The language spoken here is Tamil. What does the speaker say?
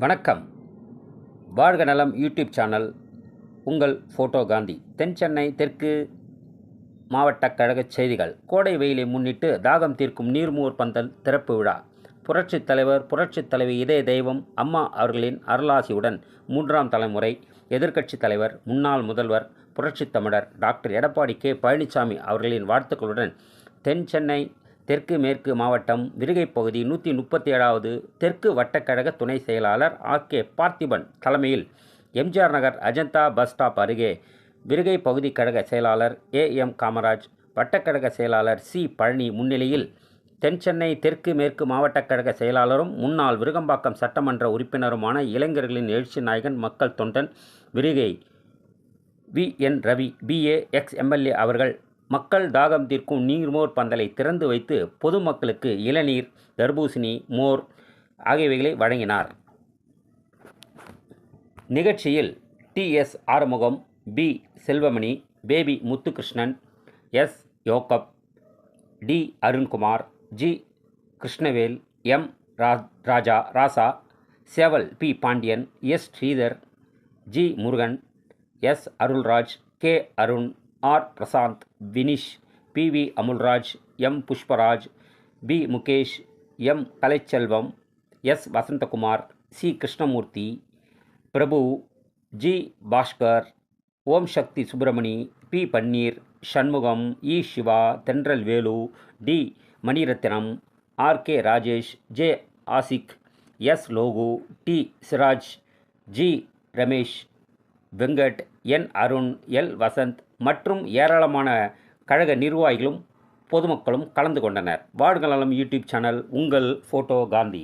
வணக்கம். வாழ்க நலம் யூடியூப் சேனல் உங்கள் ஃபோட்டோ காந்தி. தென் சென்னை தெற்கு மாவட்ட கழக செய்திகள். கோடை வெயிலை முன்னிட்டு தாகம் தீர்க்கும் நீர்மோர் பந்தல் திறப்பு விழா. புரட்சித் தலைவர் புரட்சித் தலைவி இதய தெய்வம் அம்மா அவர்களின் அருளாசியுடன் 3ஆம் தலைமுறை எதிர்க்கட்சித் தலைவர் முன்னாள் முதல்வர் புரட்சித் தமிழர் டாக்டர் எடப்பாடி கே பழனிசாமி அவர்களின் வாழ்த்துக்களுடன் தென் சென்னை தெற்கு மேற்கு மாவட்டம் விருகை பகுதி 137வது தெற்கு வட்டக்கழக துணை செயலாளர் ஆர்.கே. பார்த்திபன் தலைமையில் எம்ஜிஆர் நகர் அஜந்தா பஸ் ஸ்டாப் அருகே விருகை பகுதி கழக செயலாளர் ஏ.எம். காமராஜ், வட்டக்கழக செயலாளர் சி. பழனி முன்னிலையில் தென் சென்னை தெற்கு மேற்கு மாவட்ட கழக செயலாளரும் முன்னாள் விருகம்பாக்கம் சட்டமன்ற உறுப்பினருமான இளைஞர்களின் எழுச்சி நாயகன் மக்கள் தொண்டன் விருகை வி.என். ரவி பி.ஏ. எக்ஸ்-எம்எல்ஏ அவர்கள் மக்கள் தாகம் தீர்க்கும் நீர்மோர் பந்தலை திறந்து வைத்து பொதுமக்களுக்கு இளநீர், தர்பூசணி, மோர் ஆகியவைகளை வழங்கினார். நிகழ்ச்சியில் T S. Arumugam, P. Selvamani, Baby Muthukrishnan, S. Yogab, T. Arunkumar, G. Krishnavel, M. Rasa, Seval P. Pandian, S. Sridhar, G. Murugan, S. Arulraj, K. Arun, R. Prasanth, Vinish, P. V. Amulraj, M. Pushparaj, P. Mukesh, M. Kalaiselvam, S. Vasanthakumar, C. Krishnamoorthy, Prabhu, G. Baskar, Om Sakthi Subramani, P. Panneer, Shanmugam, E. Siva, Thendral Velu, T. Maniratnam, R. K. Rajesh, J. Asik, S. Logu, T. Siraj, G. Ramesh, Venkat, என். அருண், எல். வசந்த் மற்றும் ஏராளமான கழக நிர்வாகிகளும் பொதுமக்களும் கலந்து கொண்டனர். வாழ்க நலம் யூடியூப் சேனல் உங்கள் ஃபோட்டோ காந்தி.